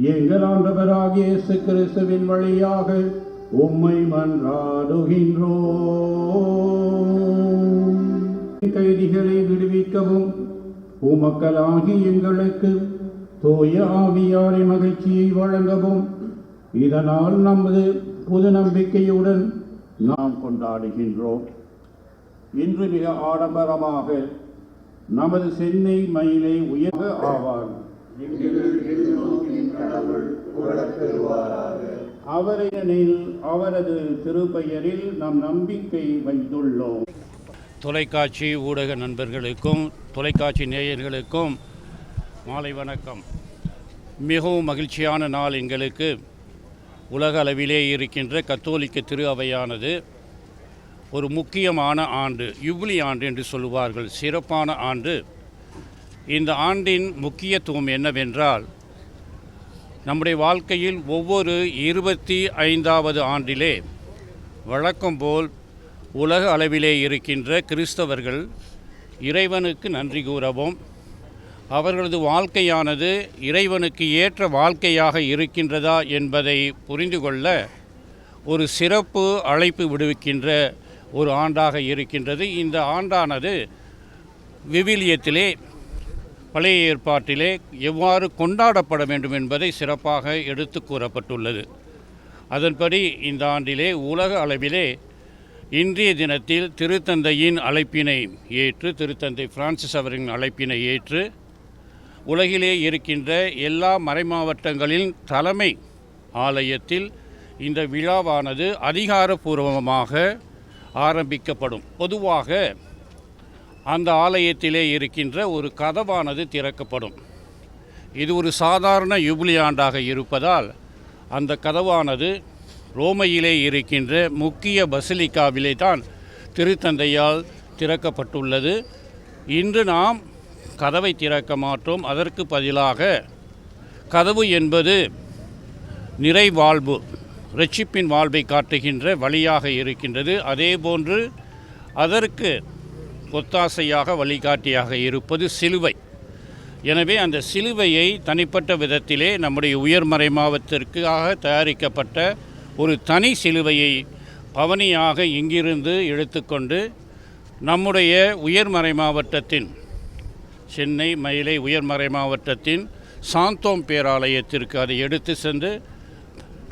எங்கள் ஆண்டவராகிய இயேசு கிறிஸ்துவின் வழியாக உம்மை மன்றாடுகின்றோம். கைதிகளை விடுவிக்கவும் உமக்களாகி எங்களுக்கு தூய ஆவியாரை மகிழ்ச்சியை வழங்கவும் இதனால் நமது புது நம்பிக்கையுடன் நாம் கொண்டாடுகின்றோம். இன்று மிக ஆடம்பரமாக நமது சென்னை மயிலை உயர்வு ஆவார். அவரில் அவரது திருப்பெயரில் நம் நம்பிக்கை வைத்துள்ளோம். தொலைக்காட்சி ஊடக நண்பர்களுக்கும் தொலைக்காட்சி நேயர்களுக்கும் மாலை வணக்கம். மிகவும் மகிழ்ச்சியான நாள் எங்களுக்கு. உலக அளவிலே இருக்கின்ற கத்தோலிக்க திரு அவையானது ஒரு முக்கியமான ஆண்டு, யுபிலி ஆண்டு என்று சொல்லுவார்கள், சிறப்பான ஆண்டு. இந்த ஆண்டின் முக்கியத்துவம் என்னவென்றால், நம்முடைய வாழ்க்கையில் ஒவ்வொரு 25வது ஆண்டிலே வழக்கம் போல் உலக அளவிலே இருக்கின்ற கிறிஸ்தவர்கள் இறைவனுக்கு நன்றி கூறவும், அவர்களது வாழ்க்கையானது இறைவனுக்கு ஏற்ற வாழ்க்கையாக இருக்கின்றதா என்பதை புரிந்து கொள்ள ஒரு சிறப்பு அழைப்பு விடுவிக்கின்ற ஒரு ஆண்டாக இருக்கின்றது. இந்த ஆண்டானது விவிலியத்திலே, பழைய ஏற்பாட்டிலே எவ்வாறு கொண்டாடப்பட வேண்டும் என்பதை சிறப்பாக எடுத்து கூறப்பட்டுள்ளது. அதன்படி இந்த ஆண்டிலே உலக அளவிலே இன்றைய தினத்தில் திருத்தந்தையின் அழைப்பினை ஏற்று, திருத்தந்தை பிரான்சிஸ் அவரின் அழைப்பினை ஏற்று, உலகிலே இருக்கின்ற எல்லா மறைமாவட்டங்களின் தலைமை ஆலயத்தில் இந்த விழாவானது அதிகாரப்பூர்வமாக ஆரம்பிக்கப்படும். பொதுவாக அந்த ஆலயத்திலே இருக்கின்ற ஒரு கதவானது திறக்கப்படும். இது ஒரு சாதாரண யுபிலி ஆண்டாக இருப்பதால் அந்த கதவானது ரோமையிலே இருக்கின்ற முக்கிய பசிலிக்காவிலே தான் திருத்தந்தையால் திறக்கப்பட்டுள்ளது. இன்று நாம் கதவை திறக்க மாட்டோம். அதற்கு பதிலாக கதவு என்பது நிறைவாழ்வு, இரட்சிப்பின் வாழ்வை காட்டுகின்ற வழியாக இருக்கின்றது. அதேபோன்று அதற்கு ஒத்தாசையாக வழிகாட்டியாக இருப்பது சிலுவை. எனவே அந்த சிலுவையை தனிப்பட்ட விதத்திலே நம்முடைய உயர்மறை மாவட்டத்திற்காக தயாரிக்கப்பட்ட ஒரு தனி சிலுவையை பவனியாக இங்கிருந்து எடுத்துக்கொண்டு நம்முடைய உயர்மறை மாவட்டத்தின், சென்னை மயிலை உயர்மறை மாவட்டத்தின் சாந்தோம் பேராலயத்திற்கு அதை எடுத்து சென்று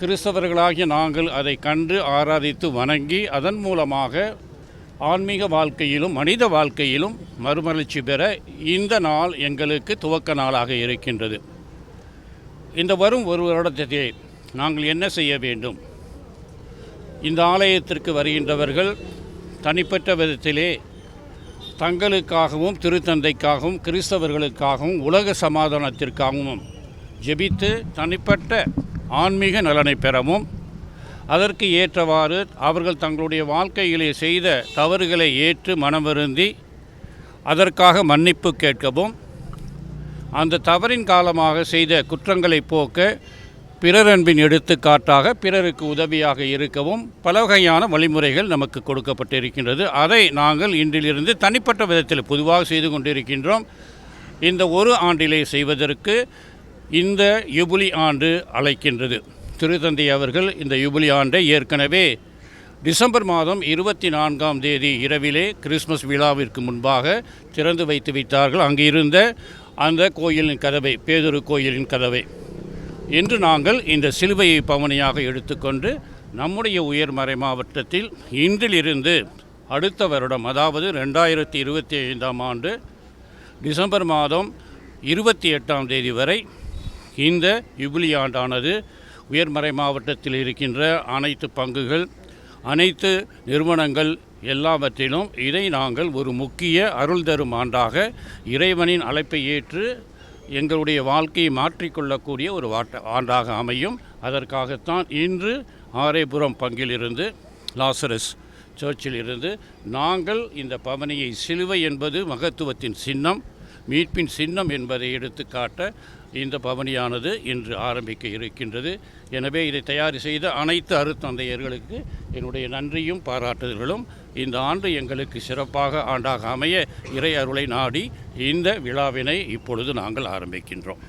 கிறிஸ்தவர்களாகிய நாங்கள் அதை கண்டு ஆராதித்து வணங்கி அதன் மூலமாக ஆன்மீக வாழ்க்கையிலும் மனித வாழ்க்கையிலும் மறுமலர்ச்சி பெற இந்த நாள் எங்களுக்கு துவக்க நாளாக இருக்கின்றது. இந்த வரும் ஒரு வருடத்திலே நாங்கள் என்ன செய்ய வேண்டும்? இந்த ஆலயத்திற்கு வருகின்றவர்கள் தனிப்பட்ட விதத்திலே தங்களுக்காகவும் திருத்தந்தைக்காகவும் கிறிஸ்தவர்களுக்காகவும் உலக சமாதானத்திற்காகவும் ஜெபித்து தனிப்பட்ட ஆன்மீக நலனை பெறவும், அதற்கு ஏற்றவாறு அவர்கள் தங்களுடைய வாழ்க்கையிலே செய்த தவறுகளை ஏற்று மனவருந்தி அதற்காக மன்னிப்பு கேட்கவும், அந்த தவறின் காலமாக செய்த குற்றங்களை போக்க பிறரன்பின் எடுத்துக்காட்டாக பிறருக்கு உதவியாக இருக்கவும் பல வகையான வழிமுறைகள் நமக்கு கொடுக்கப்பட்டிருக்கின்றது. அதை நாங்கள் இன்றிலிருந்து தனிப்பட்ட விதத்தில் பொதுவாக செய்து கொண்டிருக்கின்றோம். இந்த ஒரு ஆண்டிலே செய்வதற்கு இந்த யுபிலி ஆண்டு அழைக்கின்றது. திருத்தந்தை அவர்கள் இந்த யுபிலி ஆண்டை ஏற்கனவே டிசம்பர் மாதம் 24ஆம் தேதி இரவிலே கிறிஸ்மஸ் விழாவிற்கு முன்பாக திறந்து வைத்து விட்டார்கள். அங்கு இருந்த அந்த கோயிலின் கதவை, பேதுரு கோயிலின் கதவை. இன்று நாங்கள் இந்த சிலுவையை பவனியாக எடுத்துக்கொண்டு நம்முடைய உயர்மறை மாவட்டத்தில் இன்றிலிருந்து அடுத்த வருடம், அதாவது 2025ஆம் ஆண்டு டிசம்பர் மாதம் 28ஆம் தேதி வரை இந்த யுபிலி ஆண்டானது உயர்மறை மாவட்டத்தில் இருக்கின்ற அனைத்து பங்குகள், அனைத்து நிறுவனங்கள் எல்லாவற்றிலும் இதை நாங்கள் ஒரு முக்கிய அருள் தரும் ஆண்டாக இறைவனின் அழைப்பை ஏற்று எங்களுடைய வாழ்க்கையை மாற்றிக்கொள்ளக்கூடிய ஒரு ஆண்டாக அமையும். அதற்காகத்தான் இன்று ஆரேபுரம் பங்கிலிருந்து, லாசரஸ் சர்ச்சில் இருந்து நாங்கள் இந்த பவனியை, சிலுவை என்பது மகத்துவத்தின் சின்னம், மீட்பின் சின்னம் என்பதை எடுத்துக்காட்ட இந்த பவனியானது இன்று ஆரம்பிக்க இருக்கின்றது. எனவே இதை தயார் செய்த அனைத்து அருட்தந்தையர்களுக்கு என்னுடைய நன்றியும் பாராட்டுதல்களும். இந்த ஆண்டு எங்களுக்கு சிறப்பாக ஆண்டாக அமைய இறை அருளை நாடி இந்த விழாவினை இப்பொழுது நாங்கள் ஆரம்பிக்கின்றோம்.